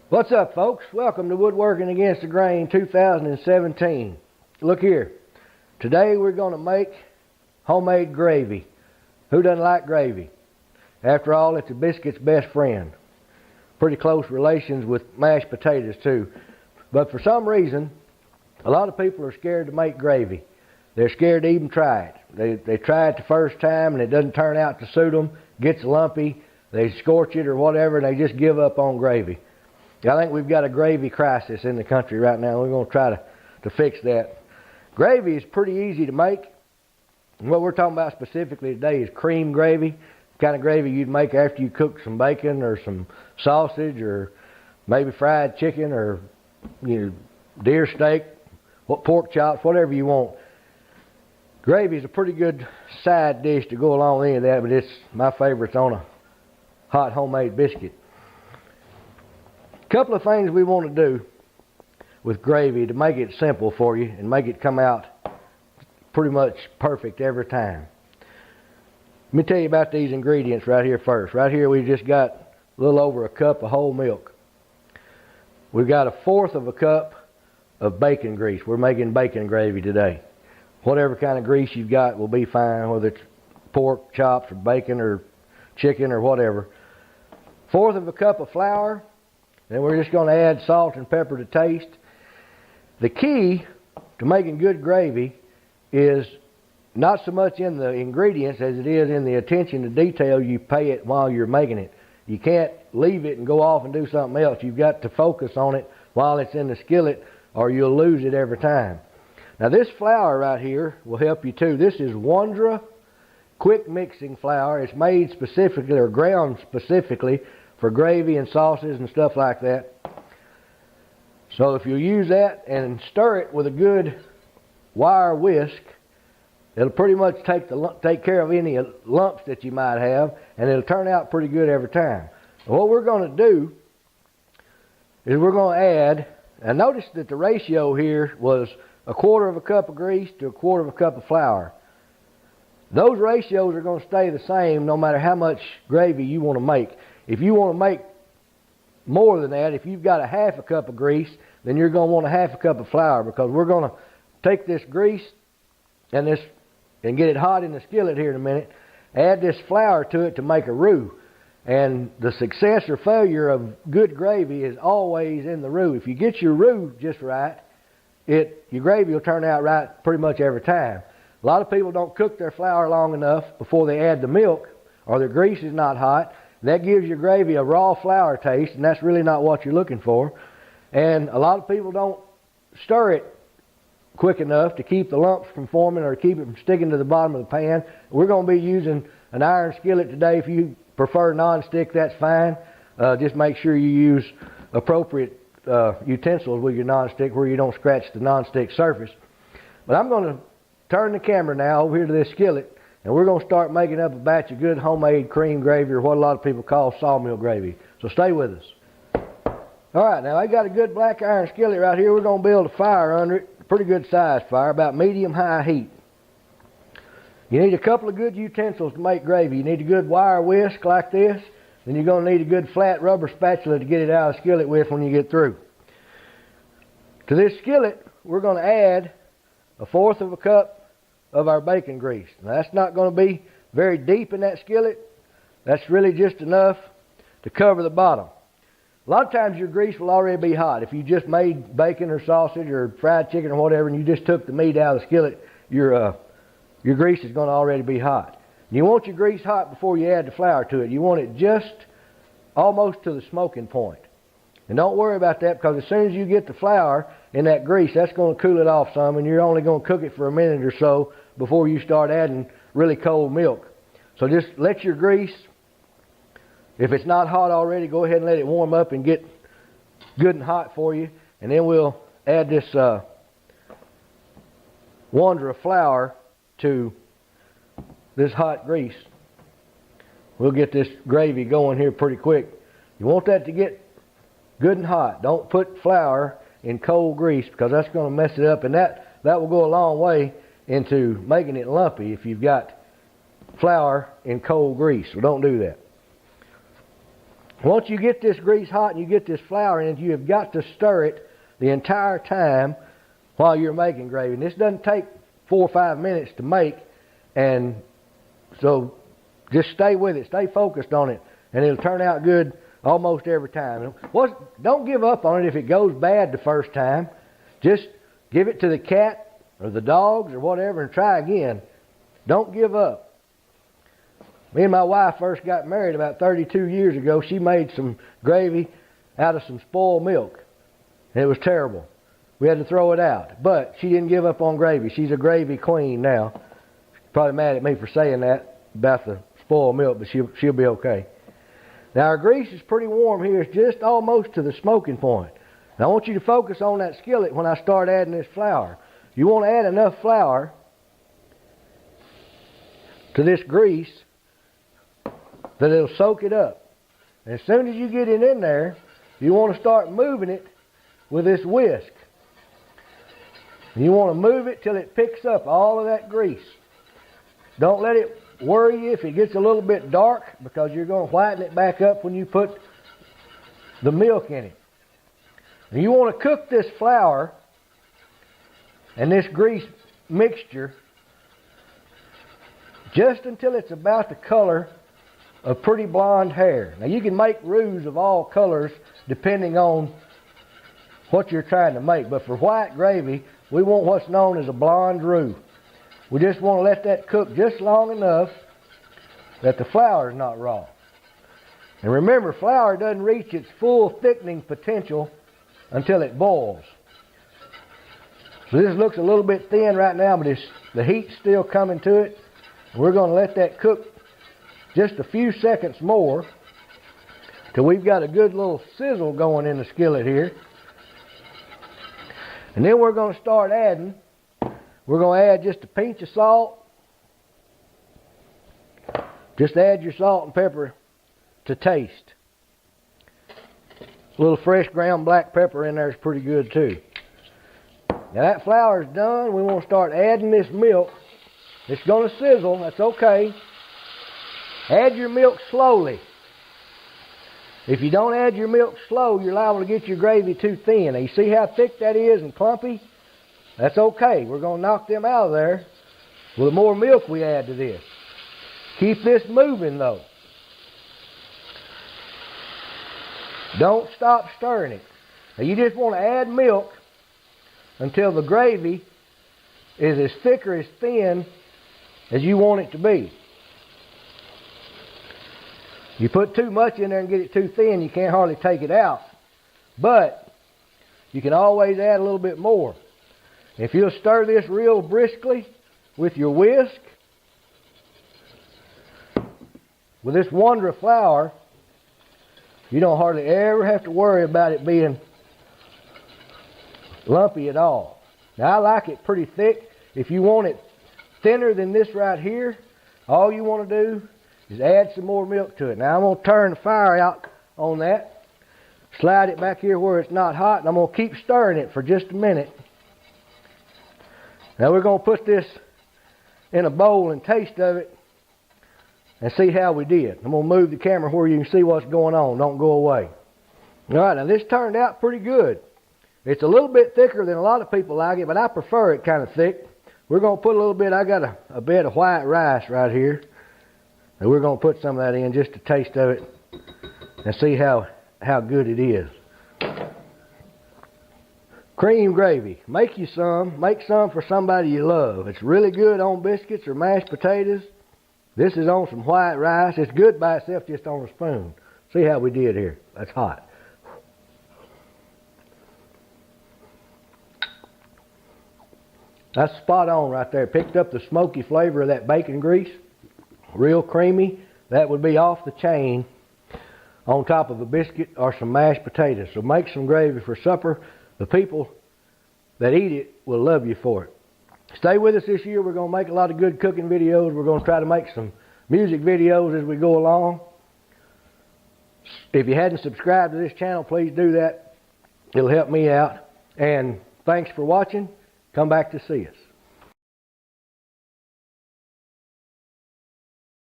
What's up, folks? Welcome to Woodworking Against the Grain 2017. Look here. Today we're going to make homemade gravy. Who doesn't like gravy? After all, it's a biscuit's best friend. Pretty close relations with mashed potatoes, too. But for some reason, a lot of people are scared to make gravy. They're scared to even try it. They try it the first time and it doesn't turn out to suit them, gets lumpy, they scorch it or whatever, and they just give up on gravy. I think we've got a gravy crisis in the country right now. We're going to try to fix that. Gravy is pretty easy to make. And what we're talking about specifically today is cream gravy. The kind of gravy you'd make after you cook some bacon or some sausage or maybe fried chicken or deer steak, pork chops, whatever you want. Gravy is a pretty good side dish to go along with any of that, but it's my favorite on a hot homemade biscuit. Couple of things we want to do with gravy to make it simple for you and make it come out pretty much perfect every time. Let me tell you about these ingredients right here first. Right here we just got a little over a cup of whole milk. We've got 1/4 of a cup of bacon grease. We're making bacon gravy today. Whatever kind of grease you've got will be fine, whether it's pork chops or bacon or chicken or whatever. 1/4 of a cup of flour. Then we're just going to add salt and pepper to taste. The key to making good gravy is not so much in the ingredients as it is in the attention to detail you pay it while you're making it. You can't leave it and go off and do something else. You've got to focus on it while it's in the skillet or you'll lose it every time. Now this flour right here will help you too. This is Wondra quick mixing flour. It's made specifically or ground specifically for gravy and sauces and stuff like that. So if you use that and stir it with a good wire whisk, it'll pretty much take care of any lumps that you might have, and it'll turn out pretty good every time. And what we're going to do is we're going to add, and notice that the ratio here was 1/4 of a cup of grease to 1/4 of a cup of flour. Those ratios are going to stay the same no matter how much gravy you want to make. If you want to make more than that, if you've got 1/2 cup of grease, then you're going to want 1/2 cup of flour, because we're going to take this grease and get it hot in the skillet here in a minute, add this flour to it to make a roux. And the success or failure of good gravy is always in the roux. If you get your roux just right, your gravy will turn out right pretty much every time. A lot of people don't cook their flour long enough before they add the milk, or their grease is not hot. That gives your gravy a raw flour taste, and that's really not what you're looking for. And a lot of people don't stir it quick enough to keep the lumps from forming or keep it from sticking to the bottom of the pan. We're going to be using an iron skillet today. If you prefer non-stick, that's fine. Just make sure you use appropriate utensils with your non-stick where you don't scratch the non-stick surface. But I'm going to turn the camera now over here to this skillet, and we're going to start making up a batch of good homemade cream gravy, or what a lot of people call sawmill gravy. So stay with us. Alright, now I got a good black iron skillet right here. We're going to build a fire under it. A pretty good sized fire, about medium-high heat. You need a couple of good utensils to make gravy. You need a good wire whisk like this. Then you're going to need a good flat rubber spatula to get it out of the skillet with when you get through. To this skillet, we're going to add 1/4 of a cup of our bacon grease. Now that's not going to be very deep in that skillet. That's really just enough to cover the bottom. A lot of times your grease will already be hot. If you just made bacon or sausage or fried chicken or whatever, and you just took the meat out of the skillet, your grease is going to already be hot. You want your grease hot before you add the flour to it. You want it just almost to the smoking point. And don't worry about that, because as soon as you get the flour in that grease, that's going to cool it off some, and you're only going to cook it for a minute or so before you start adding really cold milk. So just let your grease, if it's not hot already, go ahead and let it warm up and get good and hot for you. And then we'll add this Wondra flour to this hot grease. We'll get this gravy going here pretty quick. You want that to get good and hot. Don't put flour in cold grease, because that's going to mess it up, and that will go a long way into making it lumpy if you've got flour in cold grease. So don't do that. Once you get this grease hot and you get this flour in it, you have got to stir it the entire time while you're making gravy. And this doesn't take 4 or 5 minutes to make, and so just stay with it, stay focused on it, and it'll turn out good almost every time. Don't give up on it if it goes bad the first time. Just give it to the cat or the dogs or whatever and try again. Don't give up. Me and my wife first got married about 32 years ago. She made some gravy out of some spoiled milk, and it was terrible. We had to throw it out. But she didn't give up on gravy. She's a gravy queen now. She's probably mad at me for saying that about the spoiled milk, but she'll be okay. Now our grease is pretty warm here. It's just almost to the smoking point. Now I want you to focus on that skillet when I start adding this flour. You want to add enough flour to this grease that it'll soak it up. And as soon as you get it in there, you want to start moving it with this whisk. And you want to move it till it picks up all of that grease. Don't let it worry you if it gets a little bit dark, because you're going to whiten it back up when you put the milk in it. And you want to cook this flour and this grease mixture just until it's about the color of pretty blonde hair. Now you can make roux of all colors depending on what you're trying to make, but for white gravy we want what's known as a blonde roux. We just want to let that cook just long enough that the flour is not raw. And remember, flour doesn't reach its full thickening potential until it boils. So this looks a little bit thin right now, but the heat's still coming to it. We're going to let that cook just a few seconds more till we've got a good little sizzle going in the skillet here. And then we're going to start adding. We're going to add just a pinch of salt. Just add your salt and pepper to taste. A little fresh ground black pepper in there is pretty good too. Now that flour is done. We want to start adding this milk. It's going to sizzle. That's okay. Add your milk slowly. If you don't add your milk slow, you're liable to get your gravy too thin. Now you see how thick that is and clumpy? That's okay. We're going to knock them out of there with the more milk we add to this. Keep this moving though. Don't stop stirring it. Now you just want to add milk until the gravy is as thick or as thin as you want it to be. You put too much in there and get it too thin, you can't hardly take it out. But you can always add a little bit more. If you'll stir this real briskly with your whisk, with this wonder of flour, you don't hardly ever have to worry about it being lumpy at all. Now I like it pretty thick. If you want it thinner than this right here, all you want to do is add some more milk to it. Now I'm going to turn the fire out on that, slide it back here where it's not hot, and I'm going to keep stirring it for just a minute. Now we're going to put this in a bowl and taste of it and see how we did. I'm going to move the camera where you can see what's going on. Don't go away. Alright, now this turned out pretty good. It's a little bit thicker than a lot of people like it, but I prefer it kind of thick. We're going to put a little bit, I got a bed of white rice right here. And we're going to put some of that in, just a taste of it, and see how good it is. Cream gravy. Make you some. Make some for somebody you love. It's really good on biscuits or mashed potatoes. This is on some white rice. It's good by itself just on a spoon. See how we did here. That's hot. That's spot on right there. Picked up the smoky flavor of that bacon grease. Real creamy. That would be off the chain on top of a biscuit or some mashed potatoes. So make some gravy for supper. The people that eat it will love you for it. Stay with us this year. We're going to make a lot of good cooking videos. We're going to try to make some music videos as we go along. If you hadn't subscribed to this channel, please do that. It'll help me out. And thanks for watching. Come back to see us.